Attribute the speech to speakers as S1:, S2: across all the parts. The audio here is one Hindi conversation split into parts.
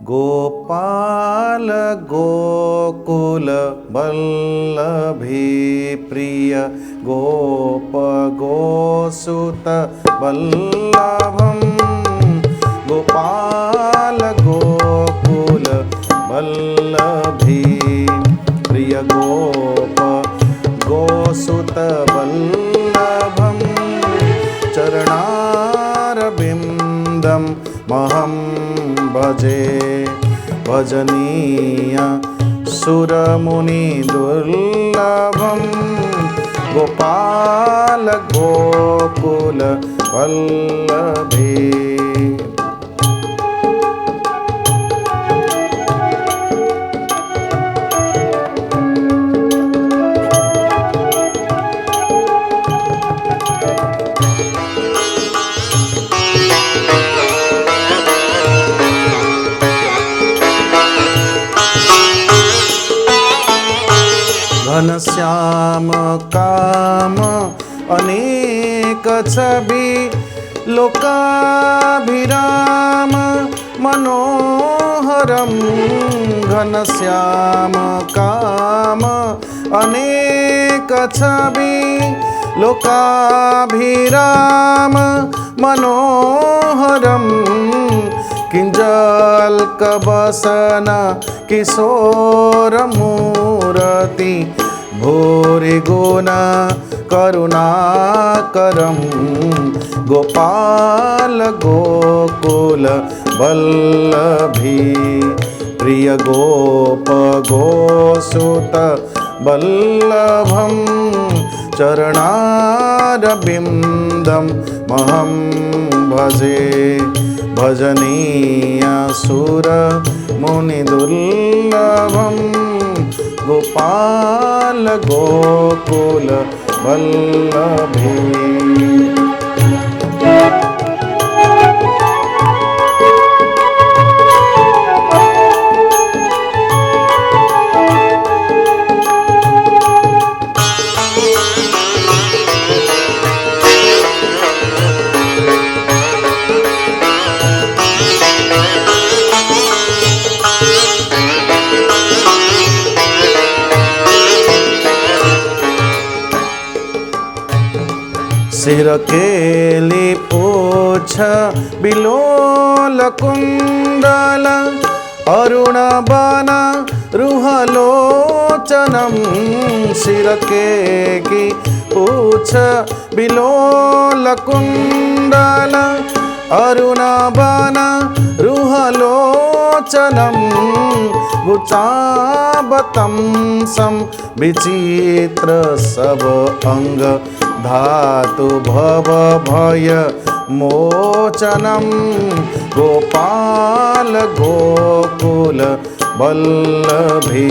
S1: गोपाल गोकुल वल्लभी प्रिय गोप गोसुत वल्लभम गोपाल गोकुल वल्लभी प्रिय गोप गोसुत वल्लभम चरणारविन्दं महं भजे भजनीय सुरमुनिदुर्लभं गोपाल गोकुल वल्लभी। घनश्याम काम अनेक छवि लोकाभिराम मनोहरम घनश्याम काम अनेक छवि लोकाभिराम मनोहरम किंजल्कवसन किशोर मूर्ति भूरि गुण करुणाकरं गोपाल गोकुल वल्लभी प्रिय गोप गोसुत वल्लभं चरणारविन्दं महं भजे भजनीय सुर मुनिदुर्लभं गोपाल गोकुल वल्लभी। सिर केली पूछ बिलोल कुंडल अरुण बन रुहलोचनम सिर की पूछ बिलोल कुंडल अरुण बन रुहलोचनम गुचाबतं सम विचित्र सब अंग धातु भव भय मोचनम गोपाल गोकुल वल्लभी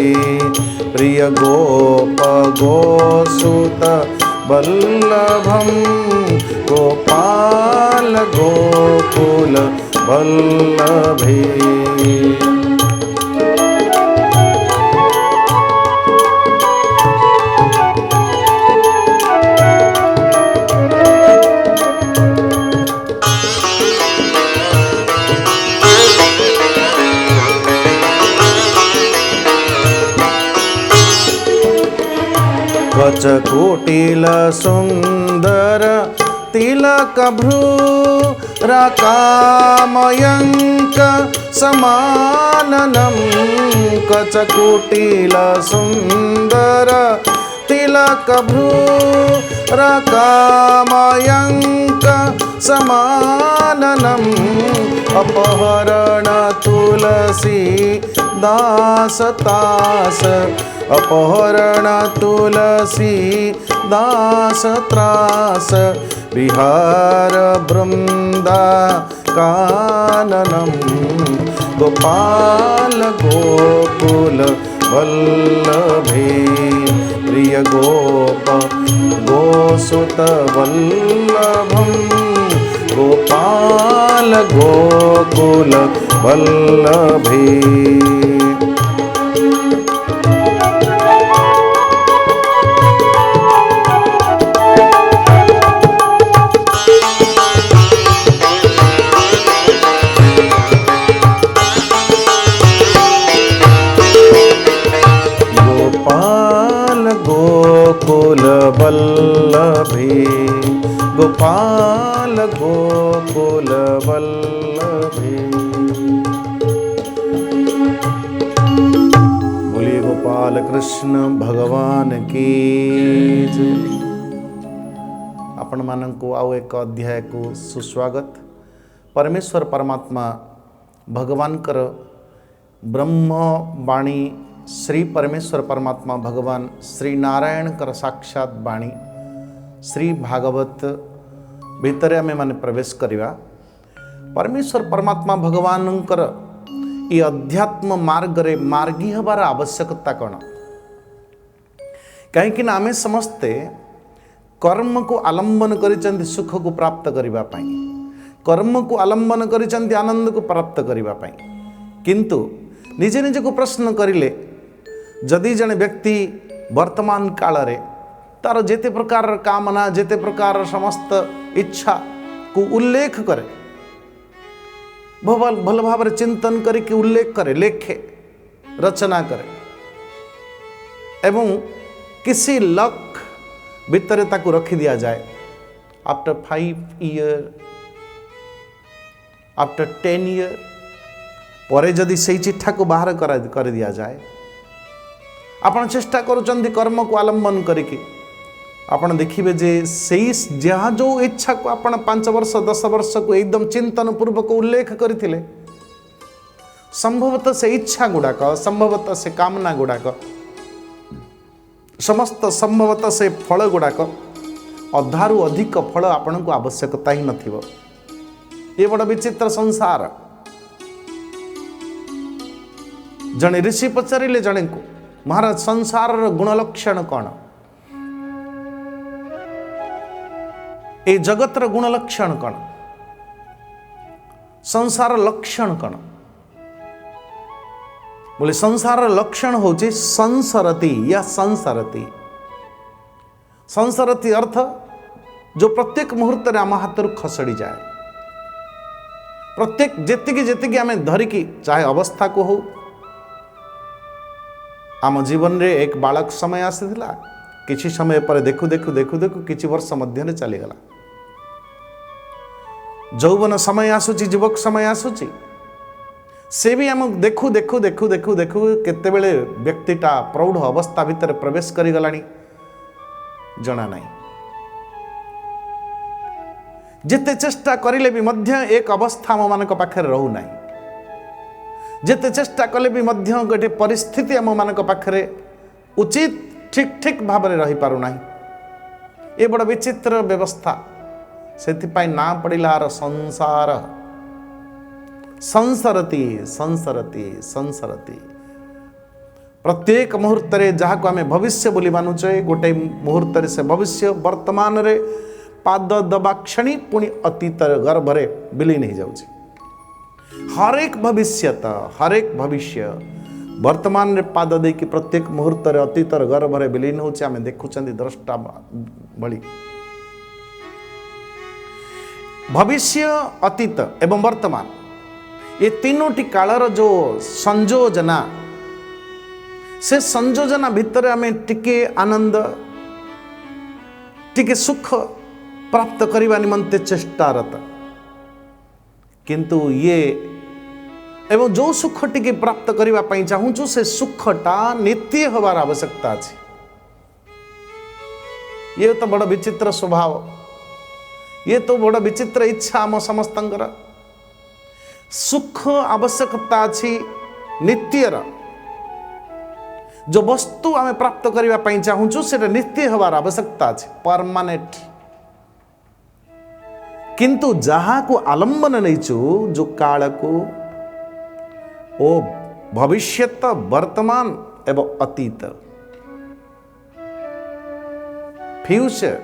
S1: प्रिय गोप गोसुत वल्लभं गोपाल गोकुल वल्लभी। कचकुटिल सुंदर तिलक भ्रूरकामयंक समाननम कचकुटिल सुंदर तिलक भ्रूरकामयंक समाननम अपहरण तुलसी दास तास अपहरण तुलसी दास त्रास विहार वृंदा काननम गोपाल गोकुल वल्लभी प्रिय गोप गोसुत वल्लभं गोपाल गोकुल वल्लभी। गोपाल गोकुल वल्लभे। बोलिए गोपाल कृष्ण भगवान की जय। आपण मानंकु आउ एक अध्याय को सुस्वागत। परमेश्वर परमात्मा भगवान कर ब्रह्मवाणी श्री परमेश्वर परमात्मा भगवान श्री नारायण कर साक्षात वाणी श्री भागवत भितर आमे माने प्रवेश करिवा। परमेश्वर परमात्मा भगवान कर ये अध्यात्म मार्ग रे मार्गी हबार आवश्यकता कौन? कहीं आमे समस्ते कर्म को आलंबन करिचंती सुख को प्राप्त करिबा पई, कर्म को आलंबन करिचंती आनंद को प्राप्त करिबा पई। किंतु निजे निजे को प्रश्न करिले जदि जने व्यक्ति वर्तमान काल रे तार जेते प्रकार कामना जेते प्रकार समस्त इच्छा को उल्लेख करे, भल भाव चिंतन करके उल्लेख करे, लेखे रचना करे एवं किसी लक भितर ताकू रखी दिया जाए। आफ्टर 5 ईयर आफ्टर 10 ईयर परे जदि से चिट्ठा को बाहर कर दिया जाए, आपण चेष्टा करुचंदी कर्म को आलंबन करके आपण देखिबे जे सेई जहाँ जो इच्छा को आपण 5 वर्ष 10 वर्ष को एकदम चिंतन पूर्वक उल्लेख करथिले, संभवतः से इच्छा गुड़ाक संभवतः से कामना गुड़ाक समस्त संभवतः से फल गुड़ाक अधारु अधिक फल आपण को आवश्यकता ही नथिबो। ये बड़ विचित्र संसार। जने ऋषि पचारिले जने को महाराज संसार गुण लक्षण कौन? ए जगतर गुण लक्षण कौन? संसार लक्षण कौन? बोले संसार लक्षण होची संसरती या संसरती। संसरती अर्थ जो प्रत्येक मुहूर्त रे आम हाथ खसड़ी जाए। प्रत्येक जेतिकी जेतिकी आमे धरिकी चाहे अवस्था को हो। आम जीवन रे एक बालक समय आसीथिला, किछि समय पर देखु देखु देखु देखु किछि वर्ष मध्य चलीगला। जौवन समय आसुची, युवक समय आसुची, से भी आम देखु देखु देखु देखु देखु केते बेले व्यक्तिटा प्रौढ़ अवस्था भितर प्रवेश करि गलानी जना नहीं। जेते चेष्टा करिले भी मध्य एक अवस्था आम मानक पाखे रहू नहीं। जेते चेष्टा कले भी मध्य गोटे परिस्थिति आम मानक पाखे उचित ठीक ठीक भाव में रही पारु नहीं। ये बड़ विचित्र व्यवस्था। सेथिपाई ना पड़िलार संसार संसरती संसरती संसरती। प्रत्येक मुहूर्त रे जहाँ को आमे भविष्य बोली मानुचे, गोटे मुहूर्त रे से भविष्य वर्तमान रे पाद दबा क्षणी पुणी अतीत गर्भ रे विलीन हो जाउची। हरेक भविष्यत हरेक भविष्य वर्तमान रे पाद दे कि प्रत्येक मुहूर्त रे अतीत गर्भ रे विलीन होची। आमे देखुचंदी द्रष्टा भली। भविष्य अतीत एवं वर्तमान ये तीनोटी कालर जो संयोजना, से संयोजना भितर आमे टिके आनंद टिके सुख प्राप्त करने निमंते चेष्टारत। किंतु ये एवं जो सुख टिके प्राप्त करने चाहूँ से सुखटा नित्य हबार आवश्यकता अछि। ये तो बड़ विचित्र स्वभाव, ये तो बड़ विचित्र इच्छा आम समस्तंकर। सुख आवश्यकता अछि नित्यर। जो वस्तु आमे प्राप्त करने चाहूँ से नित्य हबार आवश्यकता अछि, परमानेंट। किंतु जहाँ को आलंबन नहींचु जो काल को ओ भविष्यत वर्तमान एवं अतीत, फ्यूचर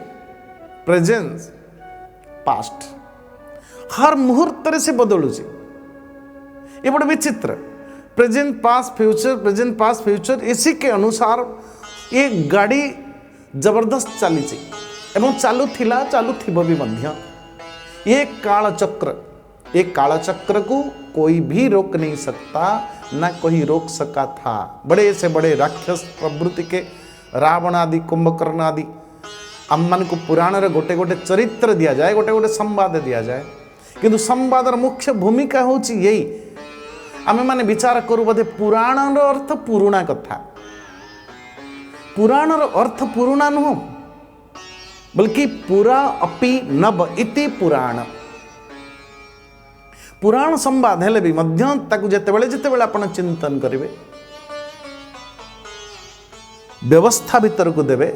S1: प्रेजेंस पास्ट, हर मुहूर्त से बदलुची। ये बड़ा विचित्र। Present past future, present past future, इसी के अनुसार ये गाड़ी जबरदस्त चली एवं चालू थिला चालू थिबो भी मध्य। ये कालचक्र, ये कालचक्र को कोई भी रोक नहीं सकता, ना कोई रोक सका था। बड़े से बड़े राक्षस प्रवृत्ति के रावण आदि, कुंभकर्ण आदि आम मान को पुराण गोटे गोटे चरित्र दि जाए, गोटे गोटे संवाद दि जाए, किंतु संवादर मुख्य भूमिका हूँ यही आमे माने विचार करू बोधे पुराणर अर्थ पुराणा कथा, पुराणर अर्थ पुराणा नुह बल्कि पुरा अपि नव इति पुराण। पुराण संवाद हेले भी मध्य ताकु जेतेबेले जेतेबेले आपण चिंतन करिवे, व्यवस्था भीतर को देवे,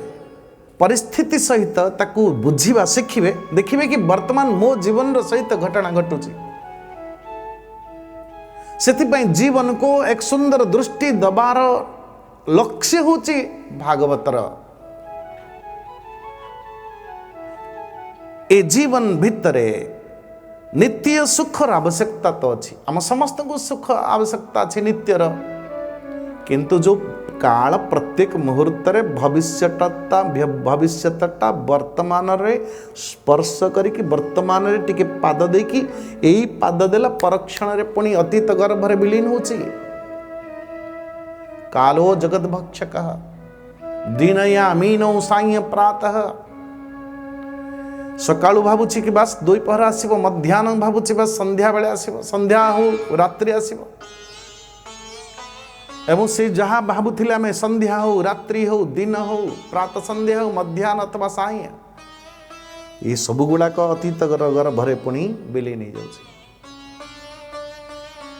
S1: परिस्थिति सहित ताकु बुझीबा शिखिबे, देखिबे कि वर्तमान मो जीवन सहित घटना घटुची। सेथिपाई जीवन को एक सुंदर दृष्टि दबार लक्ष्य होची भागवतर। ए जीवन भितरे नित्य सुखर आवश्यकता तो अच्छी, आम समस्त को सुख आवश्यकता अच्छी नित्यर, किंतु जो काल प्रत्येक मुहूर्त रे भविष्यता वर्तमान रे स्पर्श करिकी वर्तमान रे टिके पाद देकी एई पाद देला परक्षण रे पुणी अतीत गर्भ रे विलीन होची। कालो जगत भक्षकः दीनया मीनो साय प्रातः। सकाळु भाबुची कि बास दुई पहर आसीबो, मध्याह्न भाबुची बास संध्या बेले आसीबो, संध्या हो रात्रि आसीबो, एवं से जहाँ भावुले आम संध्या हो रात्रि हो दिन हो प्रातः संध्या हो मध्याह्न अथवा साय, ये सब गुड़ाक अतीत गर्भरे पुणी विलीन हो जाउछि।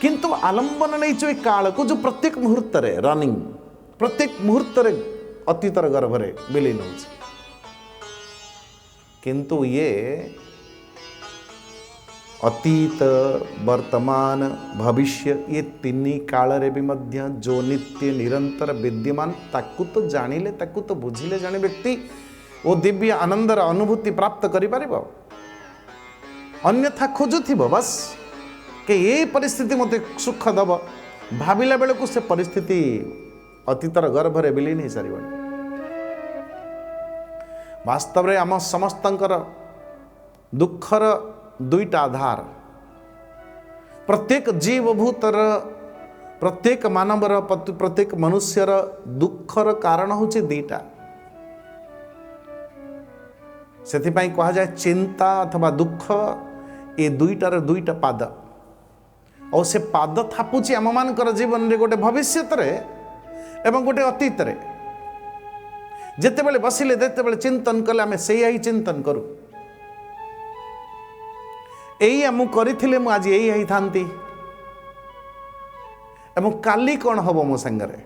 S1: किंतु आलंबन नहीं काल को जो प्रत्येक मुहूर्त रे रनिंग, प्रत्येक मुहूर्त रे अतीतर गर्भरे विलीन हो, किंतु ये अतीत वर्तमान भविष्य ये तीन काल रे भी मध्य जो नित्य निरंतर विद्यमान ताकू तो जानिले, ताकू तो बुझिले जाने व्यक्ति वो दिव्य आनंदर अनुभूति प्राप्त करि परिबो। अन्यथा खोजुथिबो बस कि ये परिस्थिति मते सुख दब, भाविला बेले को से परिस्थिति अतीतर गर्भरे विलीन हो सारिबो। वास्तव रे आम समस्तंकर दुखर दुईटा आधार, प्रत्येक जीवभूतर प्रत्येक मानवर प्रत्येक मनुष्यर दुखर कारण होची दीटा। सेथिपाई कहा जाए चिंता अथवा दुख ये दुईटार दुईटा पाद, और से पाद थापुची आम मानकर जीवन रे गोटे भविष्यत रे एवं गोटे अतीत रे। जेतेबेले बसिले जेतेबेले चिंतन कले आमे सेया ही चिंतन करू, एई आमु करिथिले मु आज एई थांती, एवं काली कौन हम मो संगरे,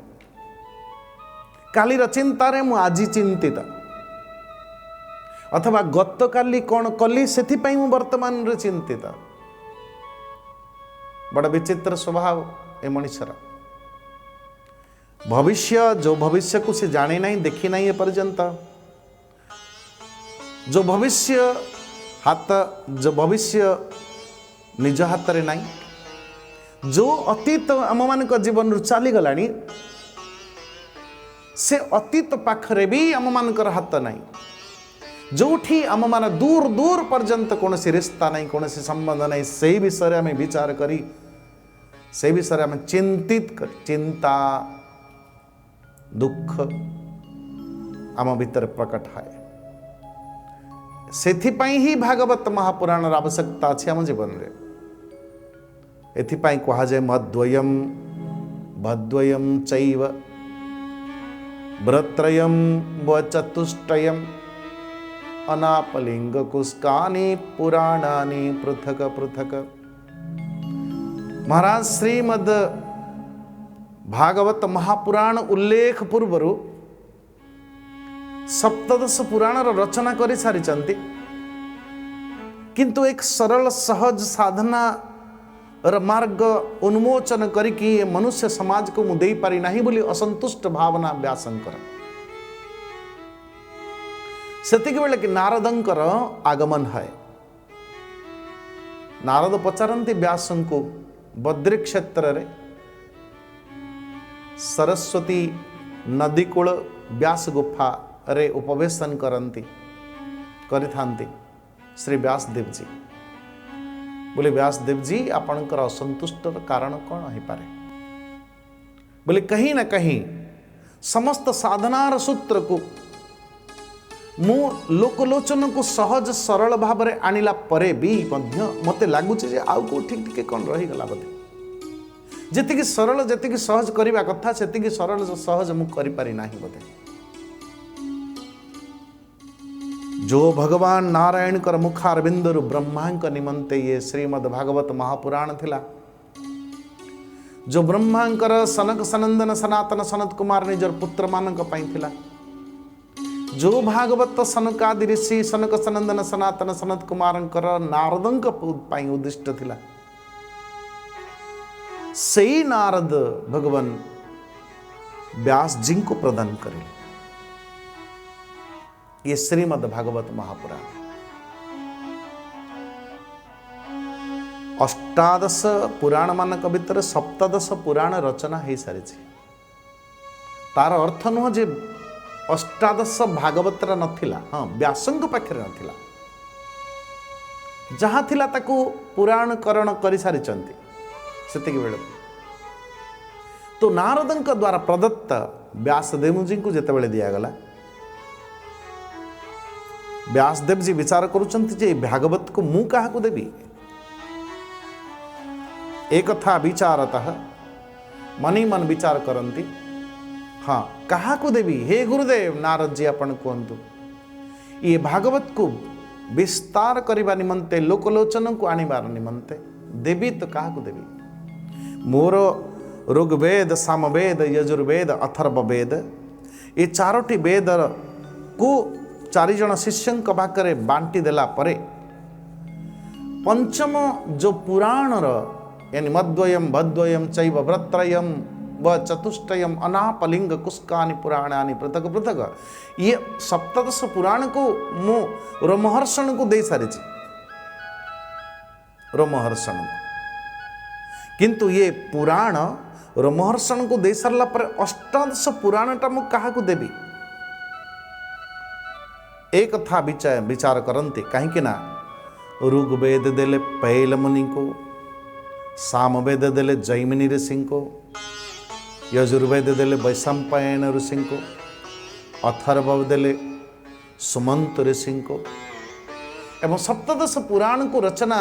S1: कालीर चिंतारे मु आज चिंतित, अथवा गत काली कौन कली सेथिपाई मु वर्तमान रे चिंतित। बड़ा विचित्र स्वभाव ए मनुष्यर। भविष्य जो भविष्य को से जाने नहीं देखी नहीं ए पर्यंत, जो भविष्य हाथ जो भविष्य निज हाथ रे नहीं, जो अतीत आम मान जीवन चली गलानी से अतीत पाखरे भी आम मानकर हाथ नहीं, जोठी आम मान दूर दूर पर्यंत कौन रिश्ता नहीं, कौन संबंध नहीं, से विषय आम विचार करी, से विषय आम चिंतित कर, चिंता दुख आम भीतर प्रकट है। सेथिपाई ही भागवत महापुराण आवश्यकता अच्छी आम जीवन रे। एथिपाई कहा जाए मद्वयम भद्वयम चैव व्रत्रयम व चतुष्टयम अनापलिंग कुस्कानि पुराणानि पृथक पृथक। महाराज श्रीमद भागवत महापुराण उल्लेख पूर्वरु सप्तदश पुराण रचना कर सारी, किंतु एक सरल सहज साधना मार्ग उन्मोचन करिकी मनुष्य समाज को मुदे पारि नाही बोली असंतुष्ट भावना व्यासंकर। सेतिक बेले कि नारदंकर आगमन है। नारद पचारती व्यासं को बद्री क्षेत्र रे सरस्वती नदी कूल व्यास गुफा रे उपवेशन करती श्री व्यासदेव जी। बोले व्यासदेव जी आपणकर असंतुष्टर कारण कौन हो पारे? बोले कहीं ना कहीं समस्त साधनार सूत्र को मु लोकलोचन को सहज सरल भाव में आनिला परे भी मत लगुच आउ कौटी टे कौन रहीगला बोधे जी सरल जी सहज करने कथा से सरल सहज मुझे बोधे जो भगवान नारायण कर मुखारबिंदरु ब्रह्मा निमंते ये श्रीमद् भागवत महापुराण थिला जो ब्रह्मांकर सनक सनंदन सनातन सनत कुमार निजर पुत्र मानक पई थिला जो भागवत सनकादि ऋषि सनक सनंदन सनातन सनत कुमारंकर नारदंक पई उद्दिष्ट थिला सही नारद भगवान व्यास जी को प्रदान करे ये श्रीमद् भागवत महापुराण अष्टादश पुराण मानक भितर सप्तदश पुराण रचना हो सारी तार अर्थ नुह जे अष्टादश भागवतर नथिला हाँ व्यासंग पाखे नथिला जहाँ थिला ताकू पुराणकरण कर सारी सेतिक बेले तो नारदंक द्वारा प्रदत्त व्यासदेव जी को जिते दिगला व्यासदेव जी विचार करुँचे भागवत को मु क्या देवी एक कथा विचारतः मनी मन विचार करती हाँ क्या देवी हे गुरुदेव नारद जी आपण कहतु ये भागवत को विस्तार करने निमंते लोकलोचन को आनिबार निमंते देवी तो क्या देवी मोर ऋग्वेद सामवेद यजुर्वेद अथर्ववेद ये चारोटी वेद को चारिजण शिष्यों पाखे बांटी देला परे पंचम जो पुराण यानी मद्वयम भद्वयम चैव व्रत्रयम व चतुष्टयम अनापलिंग कुस्कानि पुराणानि पृथक पृथक ये सप्तदश पुराण को मु रोमहर्षण को दे सारी रोमहर्षण किंतु ये पुराण रोमहर्षण को दे सारा पर अष्टादश पुराणटा मु क्या देवी एक कथा विचार करते कहीं ऋग्वेद देले पैल मुनि को सामवेद देले जैमिनी ऋषि को यजुर्वेद देले वैशंपायन ऋषि को अथर्व देले सुमंत ऋषि को एवं सप्तदश पुराण को रचना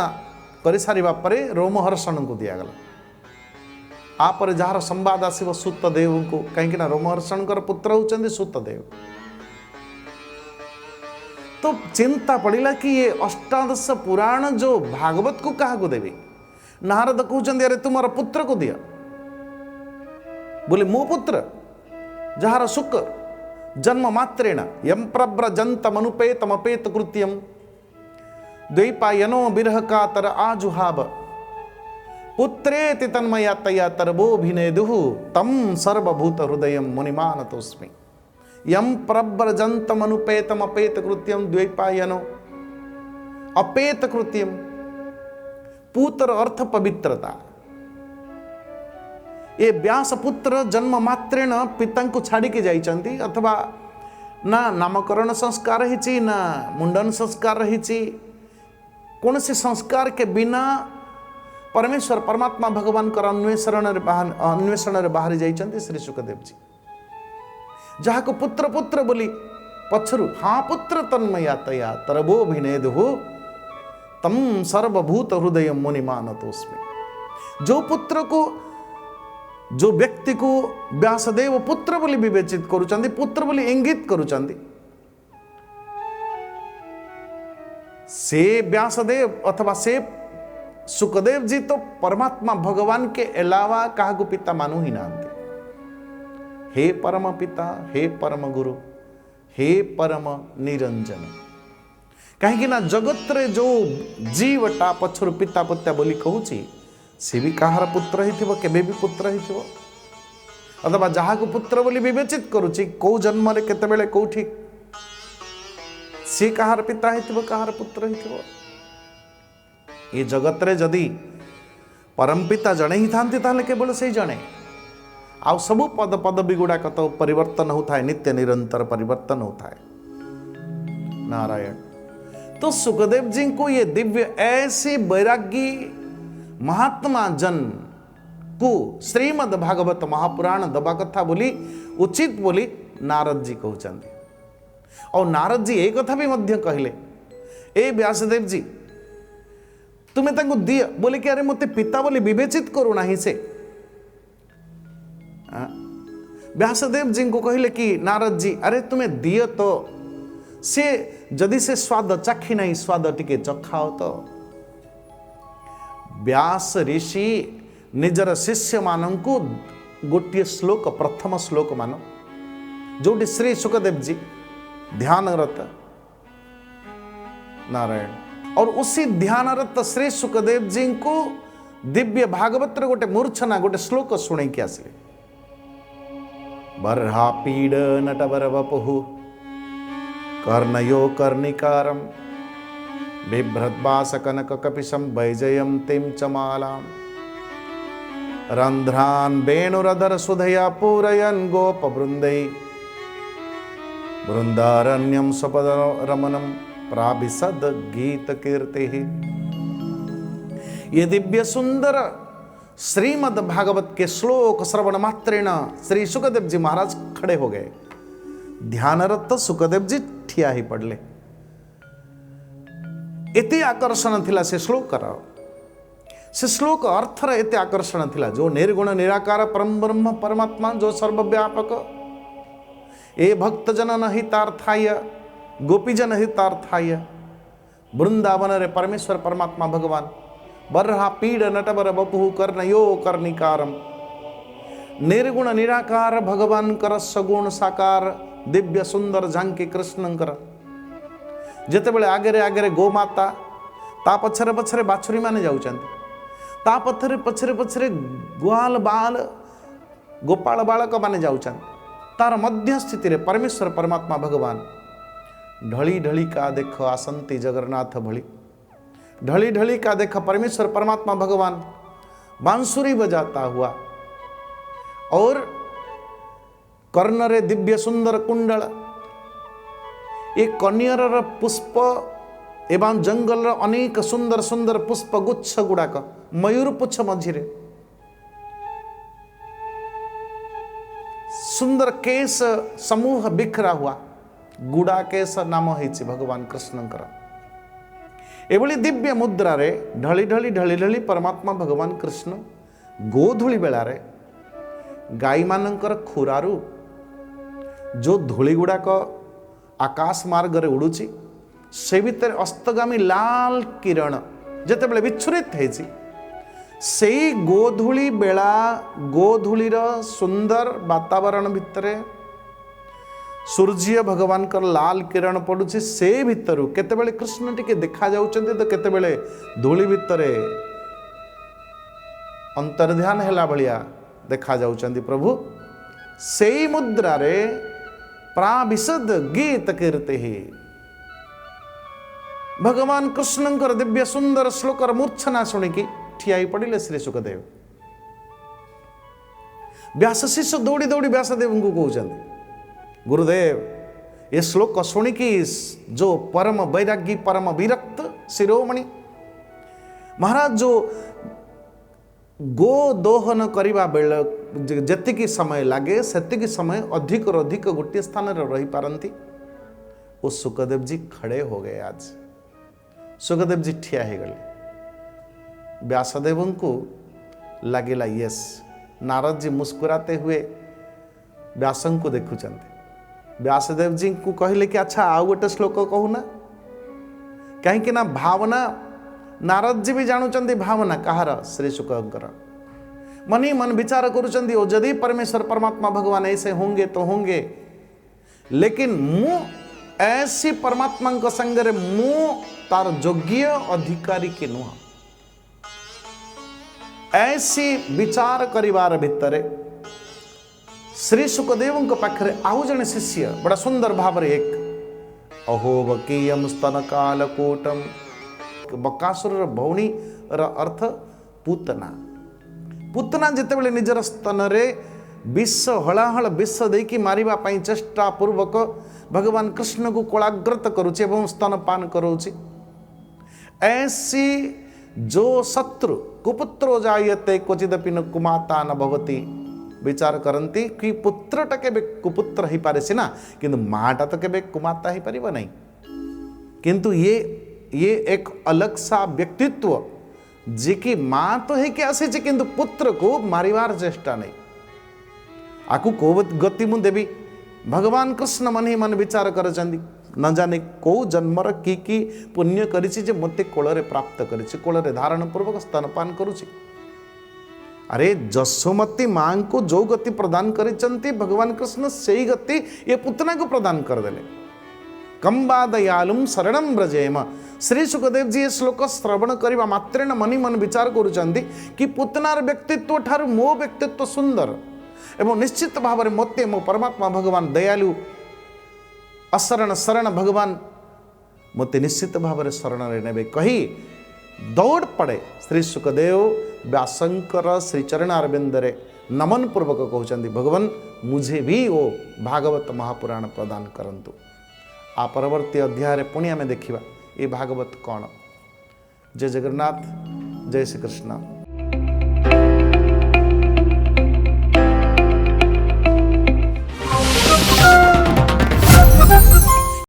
S1: कर सारिबा परे रोमहर्षण को दिगला आपर जार संवाद आसव सूतदेव को कहीं रोमहर्षण पुत्र होचंदी सूतदेव तो चिंता पड़िला कि ये अष्टादश पुराण जो भागवत को क्या देवी नारद कहते अरे तुम पुत्र को दिया बोले मो पुत्र जार सुख जन्म मात्रेण यम प्रव्रजंत मनुपेतमपेत कृत्यम द्वैपायनो बिरह कातर आजुहाव पुत्रेति तन्मया तया तरबोभिनेदुः तम सर्वभूत हृदय मुनिमानतोस्मि यम प्रव्रजंतम अनुपेतम अपेत कृत्यम द्वैपायनो अपेत कृत्यम पुत्र अर्थ पवित्रता ये व्यास पुत्र जन्म मात्रेण पिता को छाड़ी के जाइछंती अथवा ना नामकरण संस्कार रही ना मुंडन संस्कार रही कौन से संस्कार के बिना परमेश्वर परमात्मा भगवान कर अन्वेषण बाहरी जाइछंती श्री सुखदेव जी जहाँ को पुत्र पुत्र बोली पछरु हाँ पुत्र तन्मया तया तरबोभिनेदुः तम सर्वभूत हृदय मुनिमानतोस्मि जो पुत्र को जो व्यक्ति को व्यासदेव पुत्र बोली विवेचित करुचंदी पुत्र बोली इंगित करुचंदी से व्यासदेव अथवा से सुखदेव जी तो परमात्मा भगवान के अलावा कहा को पिता मानु ही नांती हे परम पिता हे परम गुरु हे परम निरंजन कहीं जगत रे जो जीवटा पछर पिता पत्या बोली कहूँ सी भी कहार पुत्र ही थी केबे भी पुत्र ही थी अथवा जहाँ को पुत्र बोली विवेचित करुच्ची कौ जन्म रे केतेबेले कौठी सी कहार पिता ही थी कहार पुत्र ही थी ये जगत रे जदि परम पिता जड़े ही था केवल से जड़े आउ सब पद पदवी गुड़ाक तो परिवर्तन होता है नित्य निरंतर परिवर्तन होता है नारायण तो सुखदेव जी को ये दिव्य ऐसे वैरागी महात्मा जन को श्रीमद् भागवत महापुराण दबा कथा बोली उचित बोली नारद जी कहते और नारद जी एक कथा भी मध्य कहले, ए व्यासदेव जी तुम्हें तांको दिय बोले कि अरे मते पिता बोली विवेचित करू नाही से। व्यासदेव जी को कहले कि नारद जी अरे तुम्हें दिय तो से जदि से स्वाद चाखी नहीं स्वाद टिके चखाओ तो। व्यास ऋषि निजर शिष्य मानंकु गोटे श्लोक प्रथम श्लोक मान जोटी श्री सुखदेव जी ध्यानरत नारायण और उसी ध्यानरत श्री सुखदेव जी को दिव्य भागवत गोटे मूर्छना गोटे श्लोक शुणे कि आसले। बर्हा पीड नटवर वपुः कर्णयो कर्णिकारम बिभ्रद्वास कनक कपिशं वैजयन्तीं च मालां रंध्रान् वेणुरधर सुधया पूरयन् गोपवृन्दै वृन्दारण्यं स्वपदरमणं प्राभिसद गीत कीर्तिः। ये दिव्य सुंदर श्रीमद् भागवत के श्लोक श्रवण मात्रेण श्री सुखदेव जी महाराज खड़े हो गए। ध्यानरत सुखदेव जी ठिया ही पड़ले। एते आकर्षण थिला से श्लोक से श्लोक अर्थर एते आकर्षण थिला जो निर्गुण निराकार परम ब्रह्म परमात्मा जो सर्वव्यापक ए भक्तजन हितार्थाय गोपीजन हितार्थाय वृंदावन रे परमेश्वर परमात्मा भगवान बर्हा पीड नटवर बपुः कर्णयो कर्णिकारम निर्गुण निराकार भगवान कर सगुण साकार दिव्य सुंदर झांकी कृष्णंकर जेते बेले आगे आगे गोमाता ता पछरे पछरे बाछुरी माने जाउचंती ता पछरे पछरे पछरे ग्वाल बाल गोपाल बालक माने जाउचंती तार मध्य स्थिति रे परमेश्वर परमात्मा भगवान ढली ढली का देख आसंती जगन्नाथ भली ढली ढली का देख परमेश्वर परमात्मा भगवान बांसुरी बजाता हुआ और कर्ण रे दिव्य सुंदर कुंडल ये कन्यर पुष्प एवं जंगल अनेक सुंदर सुंदर पुष्प गुच्छ गुड़ाक मयूर पुच्छ मझिरे सुंदर केश समूह बिखरा हुआ गुड़ा केश नाम है भगवान कृष्णंकर। एभली दिव्य मुद्रा रे ढली ढली ढली ढली परमात्मा भगवान कृष्ण गोधूली बेला रे गाई मानकर खुरारू जो धूली गुड़ाक आकाश मार्ग रे उड़ुची से भितर अस्तगामी लाल किरण जेतेबेले विच्छुरित हेछि से गोधूली बेला गोधूलीर सुंदर वातावरण भितरे सूर्य भगवान कर लाल किरण पड़ुछि से भितरु केतेबेले कृष्ण टिके देखा जाउचंती तो केतेबेले धूली भितरे अंतर्ध्यान हैला भलिया देखा जाउचंती प्रभु से मुद्रा रे प्राभिसद गीत कीर्ति भगवान कृष्णंकर दिव्य सुंदर श्लोकर मूर्छना शुणिकी ठियाई पड़िले श्री सुखदेव। व्यास शिष्य दौड़ी दौड़ी व्यासदेव को कहते गुरुदेव ये श्लोक शुणिकी जो परम वैरागी परम विरक्त शिरोमणि महाराज जो गो दोहन करने बेले जतिकी समय लगे सेतिकी समय अधिक अधिक गोटे स्थान रही पारती वो सुखदेव जी खड़े हो गए। आज सुखदेव जी ठिया हो गए। व्यासदेव को लगेला यस नारद जी मुस्कुराते हुए व्यास को देखुंत। व्यासदेव जी को कहले कि अच्छा आउ गोटे श्लोक कहूना कहीं ना भावना नारद जी भी जानुचंदी भावना कहार श्री शुकर मन ही मन विचार करुचंदी और यदि परमेश्वर परमात्मा भगवान ऐसे होंगे तो होंगे लेकिन मु ऐसी परमात्मा का संगरे मु तार योग्य अधिकारी के नुह ऐसी विचार करिवार भितरे श्री सुखदेव पाखरे आउ जने शिष्य बड़ा सुंदर भाव रे एक अहोबकीयम स्तन कालकूटम बकासुर भौणी अर्थ पूतना पूतना जितेबेले निजर स्तन रे विष हलाहल विष देकी मारिबा पई चेष्टा पूर्वक भगवान कृष्ण को कोलाग्रत करुछि एवं स्तनपान करुछि ऐसी जो शत्रु कुपुत्रो जायते क्वचिदपि न कुमाता न भवति विचार करती कि पुत्रटा केबे कुपुत्र ही पारे सिना किंतु माटा तो केबे कुमाता ही परिबा नहीं। किंतु ये एक अलग सा व्यक्तित्व जे कि माँ तो है कि आसी किंतु पुत्र को मारिवार चेष्टा नहीं। आकु को गति मु देवी भगवान कृष्ण मन ही मन विचार कर न जाने कौ जन्मर की पुण्य करिछि जे मते कोଳରେ प्राप्त करिछि, कोଳରେ धारण पूर्वक स्तनपान करुछि। अरे जशोमती माँ को जो गति प्रदान करिछन्ति भगवान कृष्ण सेई गति ये पुतना को प्रदान करदेले। कंबा दयालुम शरणम ब्रजेम। श्री सुखदेव जी ये श्लोक श्रवण करने मात्रेण मनी मन विचार करुछन्ति कि पुतनार व्यक्तित्व ठारू मो व्यक्तित्व सुंदर एवं निश्चित भाव में मते मो परमात्मा भगवान दयालु अशरण शरण भगवान मते निश्चित भाव में शरण ने कही दौड़ पड़े श्री सुखदेव व्यासंकर श्री चरणारविंदरे नमन पूर्वक कहते भगवान मुझे भी वो भागवत महापुराण प्रदान करंतु। आ परवर्ती अध्याय पुणी आम देखा ये भागवत कौन। जय जगन्नाथ, जय श्री कृष्ण।